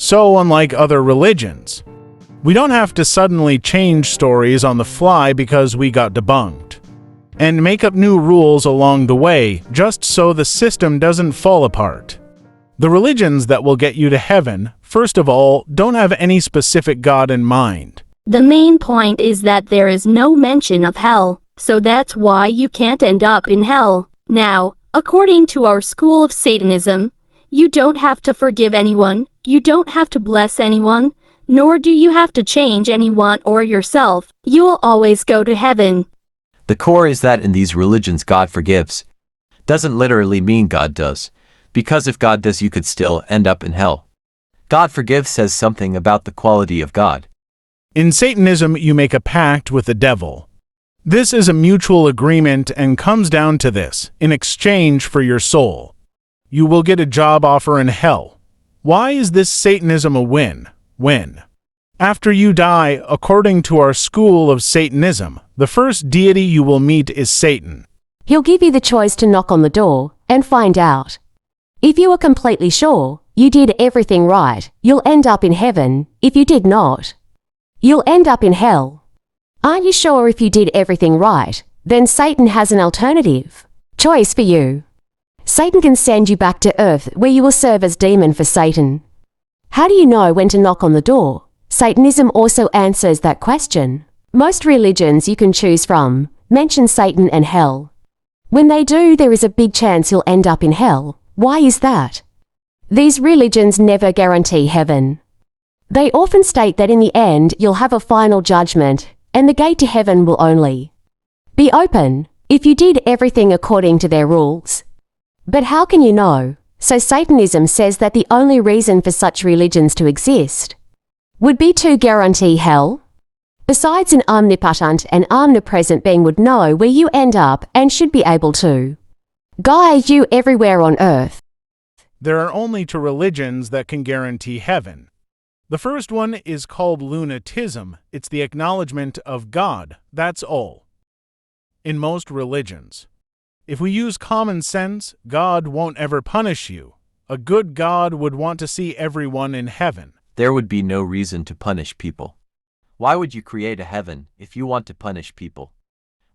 So, unlike other religions, we don't have to suddenly change stories on the fly because we got debunked, and make up new rules along the way just so the system doesn't fall apart. The religions that will get you to heaven, first of all, don't have any specific God in mind. The main point is that there is no mention of hell, so that's why you can't end up in hell. Now, according to our school of Satanism, you don't have to forgive anyone, you don't have to bless anyone, nor do you have to change anyone or yourself. You will always go to heaven. The core is that in these religions God forgives. Doesn't literally mean God does, because if God does you could still end up in hell. God forgives says something about the quality of God. In Satanism, you make a pact with the devil. This is a mutual agreement and comes down to this: in exchange for your soul, you will get a job offer in hell. Why is this Satanism a win-win? After you die, according to our school of Satanism, the first deity you will meet is Satan. He'll give you the choice to knock on the door and find out. If you are completely sure you did everything right, you'll end up in heaven. If you did not, you'll end up in hell. Aren't you sure if you did everything right? Then Satan has an alternative choice for you. Satan can send you back to earth where you will serve as demon for Satan. How do you know when to knock on the door? Satanism also answers that question. Most religions you can choose from mention Satan and hell. When they do, there is a big chance you'll end up in hell. Why is that? These religions never guarantee heaven. They often state that in the end you'll have a final judgment, and the gate to heaven will only be open if you did everything according to their rules. But how can you know? So Satanism says that the only reason for such religions to exist would be to guarantee hell. Besides, an omnipotent and omnipresent being would know where you end up and should be able to guide you everywhere on earth. There are only two religions that can guarantee heaven. The first one is called lunatism. It's the acknowledgement of God. That's all. In most religions, if we use common sense, God won't ever punish you. A good God would want to see everyone in heaven. There would be no reason to punish people. Why would you create a heaven if you want to punish people?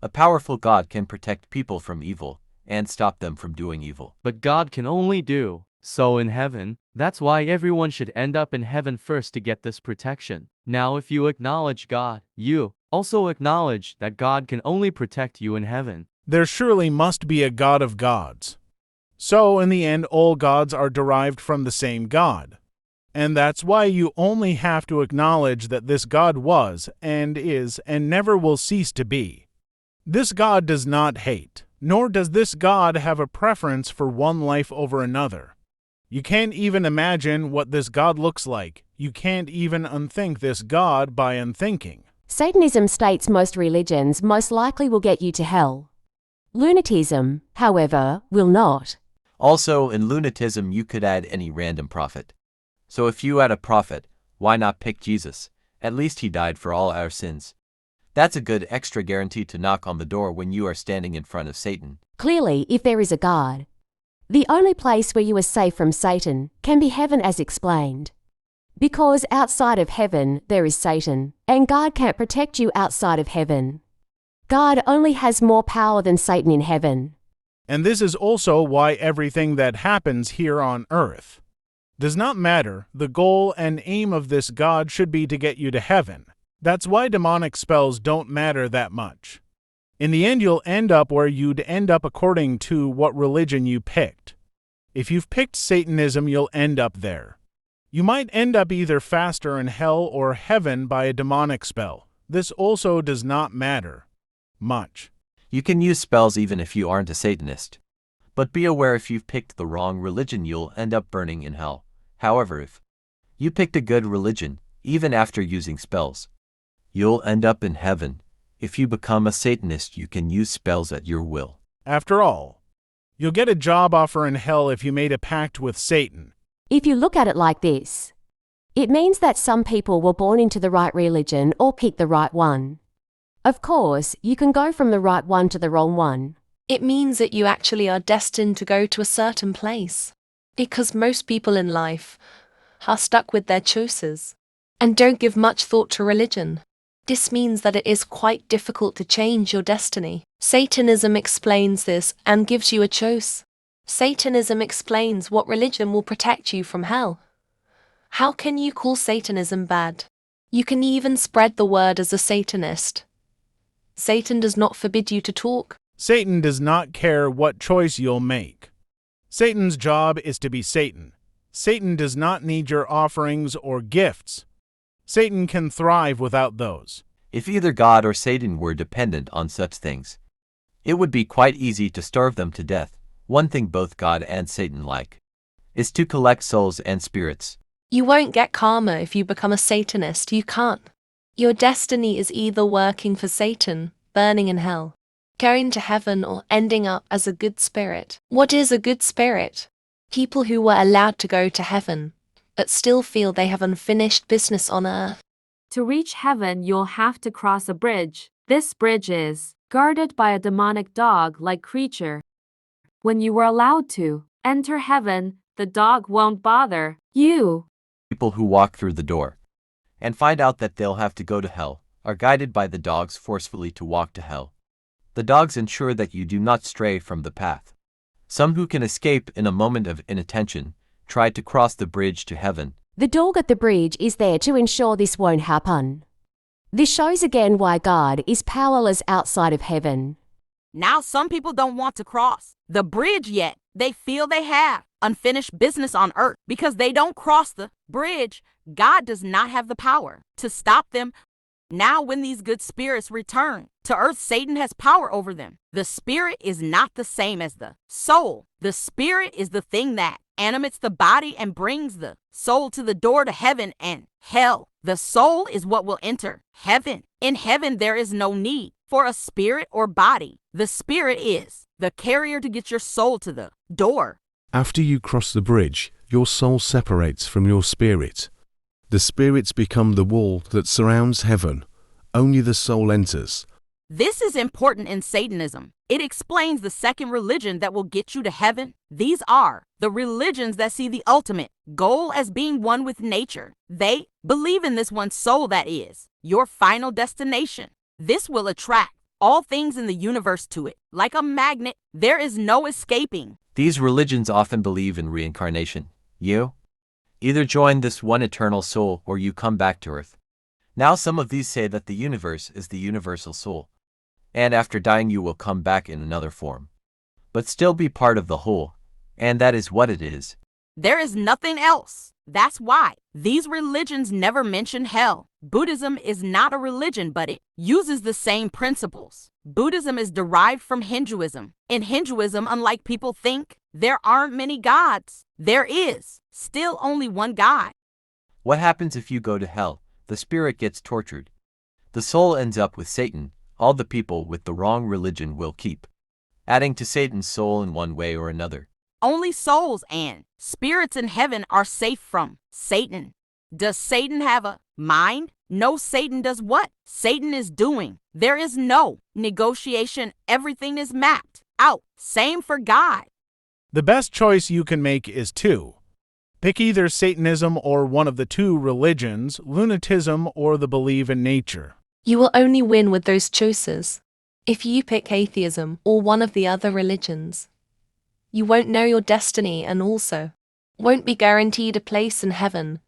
A powerful God can protect people from evil and stop them from doing evil. But God can only do so in heaven. That's why everyone should end up in heaven first to get this protection. Now, if you acknowledge God, you also acknowledge that God can only protect you in heaven. There surely must be a God of gods. So, in the end, all gods are derived from the same God. And that's why you only have to acknowledge that this God was, and is, and never will cease to be. This God does not hate, nor does this God have a preference for one life over another. You can't even imagine what this God looks like. You can't even unthink this God by unthinking. Satanism states most religions most likely will get you to hell. Lunatism, however, will not. Also, in lunatism you could add any random prophet. So if you add a prophet, why not pick Jesus? At least he died for all our sins. That's a good extra guarantee to knock on the door when you are standing in front of Satan. Clearly, if there is a God, the only place where you are safe from Satan can be heaven, as explained. Because outside of heaven there is Satan, and God can't protect you outside of heaven. God only has more power than Satan in heaven. And this is also why everything that happens here on earth does not matter. The goal and aim of this God should be to get you to heaven. That's why demonic spells don't matter that much. In the end, you'll end up where you'd end up according to what religion you picked. If you've picked Satanism, you'll end up there. You might end up either faster in hell or heaven by a demonic spell. This also does not matter much. You can use spells even if you aren't a Satanist. But be aware, if you've picked the wrong religion, you'll end up burning in hell. However, if you picked a good religion, even after using spells, you'll end up in heaven. If you become a Satanist, you can use spells at your will. After all, you'll get a job offer in hell if you made a pact with Satan. If you look at it like this, it means that some people were born into the right religion or picked the right one. Of course, you can go from the right one to the wrong one. It means that you actually are destined to go to a certain place. Because most people in life are stuck with their choices and don't give much thought to religion. This means that it is quite difficult to change your destiny. Satanism explains this and gives you a choice. Satanism explains what religion will protect you from hell. How can you call Satanism bad? You can even spread the word as a Satanist. Satan does not forbid you to talk. Satan does not care what choice you'll make. Satan's job is to be Satan. Satan does not need your offerings or gifts. Satan can thrive without those. If either God or Satan were dependent on such things, it would be quite easy to starve them to death. One thing both God and Satan like is to collect souls and spirits. You won't get karma if you become a Satanist. You can't. Your destiny is either working for Satan, burning in hell, going to heaven, or ending up as a good spirit. What is a good spirit? People who were allowed to go to heaven, but still feel they have unfinished business on earth. To reach heaven, you'll have to cross a bridge. This bridge is guarded by a demonic dog-like creature. When you were allowed to enter heaven, the dog won't bother you. People who walk through the door and find out that they'll have to go to hell are guided by the dogs forcefully to walk to hell. The dogs ensure that you do not stray from the path. Some who can escape in a moment of inattention try to cross the bridge to heaven. The dog at the bridge is there to ensure this won't happen. This shows again why God is powerless outside of heaven. Now some people don't want to cross the bridge yet. They feel they have unfinished business on earth because they don't cross the bridge. God does not have the power to stop them. Now when these good spirits return to earth, Satan has power over them. The spirit is not the same as the soul. The spirit is the thing that animates the body and brings the soul to the door to heaven and hell. The soul is what will enter heaven. In heaven, there is no need for a spirit or body. The spirit is the carrier to get your soul to the door. After you cross the bridge, your soul separates from your spirit. The spirits become the wall that surrounds heaven. Only the soul enters. This is important in Satanism. It explains the second religion that will get you to heaven. These are the religions that see the ultimate goal as being one with nature. They believe in this one soul that is your final destination. This will attract all things in the universe to it. Like a magnet, there is no escaping. These religions often believe in reincarnation. You either join this one eternal soul or you come back to earth. Now some of these say that the universe is the universal soul, and after dying you will come back in another form, but still be part of the whole, and that is what it is. There is nothing else. That's why these religions never mention hell. Buddhism is not a religion, but it uses the same principles. Buddhism is derived from Hinduism. In Hinduism, unlike people think, there aren't many gods. There is still only one God. What happens if you go to hell? The spirit gets tortured. The soul ends up with Satan. All the people with the wrong religion will keep adding to Satan's soul in one way or another. Only souls and spirits in heaven are safe from Satan. Does Satan have a mind? No, Satan does what Satan is doing. There is no negotiation. Everything is mapped out. Same for God. The best choice you can make is two. Pick either Satanism or one of the two religions, lunatism or the belief in nature. You will only win with those choices. If you pick atheism or one of the other religions, you won't know your destiny and also won't be guaranteed a place in heaven.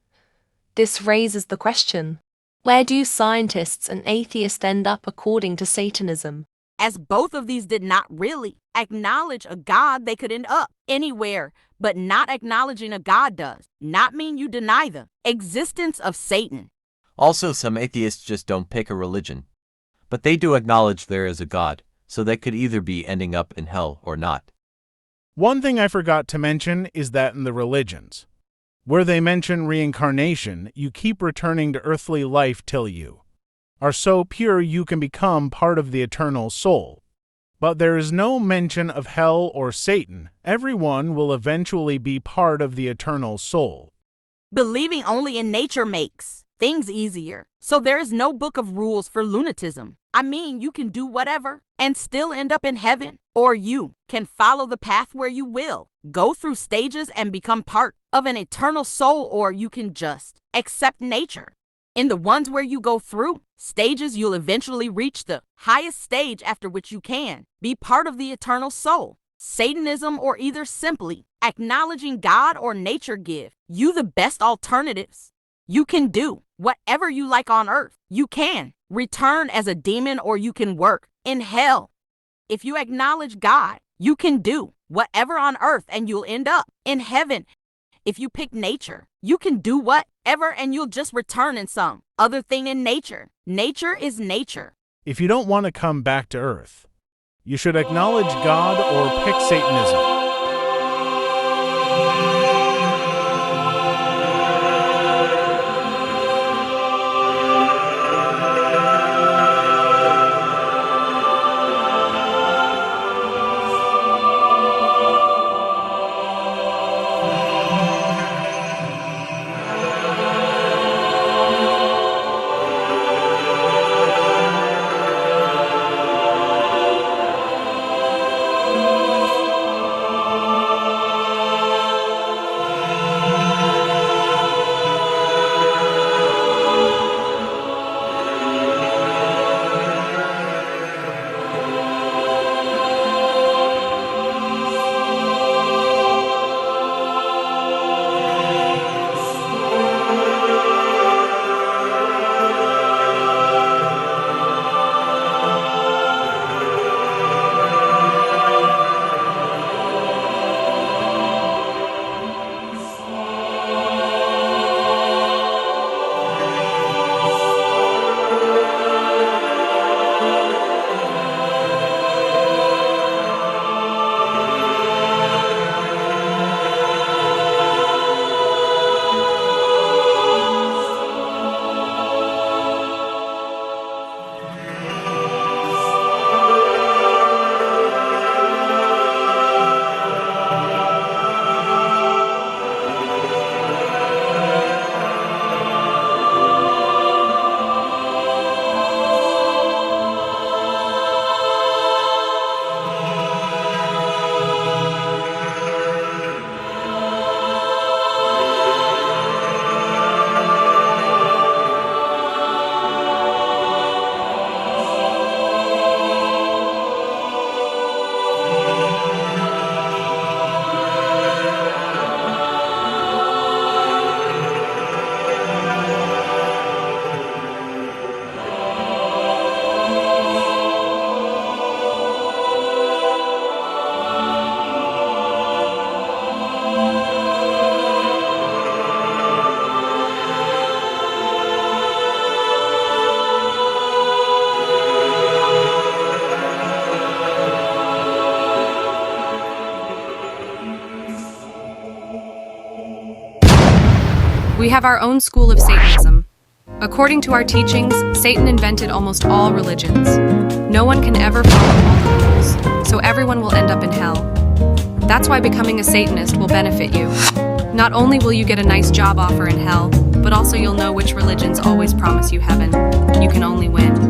This raises the question, where do scientists and atheists end up according to Satanism? As both of these did not really acknowledge a God, they could end up anywhere, but not acknowledging a God does not mean you deny the existence of Satan. Also, some atheists just don't pick a religion, but they do acknowledge there is a God, so they could either be ending up in hell or not. One thing I forgot to mention is that in the religions, where they mention reincarnation, you keep returning to earthly life till you are so pure you can become part of the eternal soul. But there is no mention of hell or Satan. Everyone will eventually be part of the eternal soul. Believing only in nature makes things easier. So there is no book of rules for lunatism. I mean, you can do whatever and still end up in heaven. Or you can follow the path where you will, go through stages and become part of an eternal soul, or you can just accept nature. In the ones where you go through stages, you'll eventually reach the highest stage, after which you can be part of the eternal soul. Satanism, or either simply acknowledging God or nature, give you the best alternatives. You can do whatever you like on earth. You can return as a demon, or you can work in hell. If you acknowledge God, you can do whatever on earth and you'll end up in heaven. If you pick nature, you can do whatever and you'll just return in some other thing in nature. Nature is nature. If you don't want to come back to earth, you should acknowledge God or pick Satanism. We have our own school of Satanism. According to our teachings, Satan invented almost all religions. No one can ever follow all the rules, so everyone will end up in hell. That's why becoming a Satanist will benefit you. Not only will you get a nice job offer in hell, but also you'll know which religions always promise you heaven. You can only win.